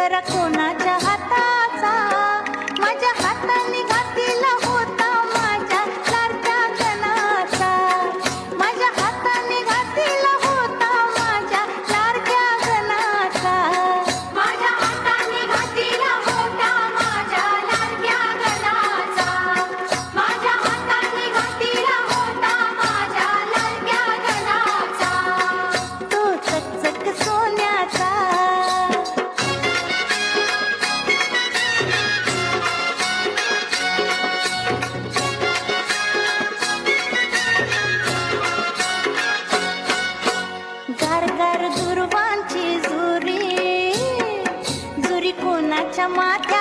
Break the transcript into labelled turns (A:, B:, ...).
A: गजरा कोणाच्या हाताचा, माझ्या हाताने घातला होता माझ्या लाडक्या गणाचा, माझ्या हाताने घातला होता माझ्या लाडक्या गणाचा, माझ्या हाताने घातला होता माझ्या लाडक्या गणाचा, माझ्या हाताने घातला होता माझ्या लाडक्या गणाचा, तो चकचक सोन्याचा. गार दुर्वांची जुरी, जुरी कोणाच्या माथ्या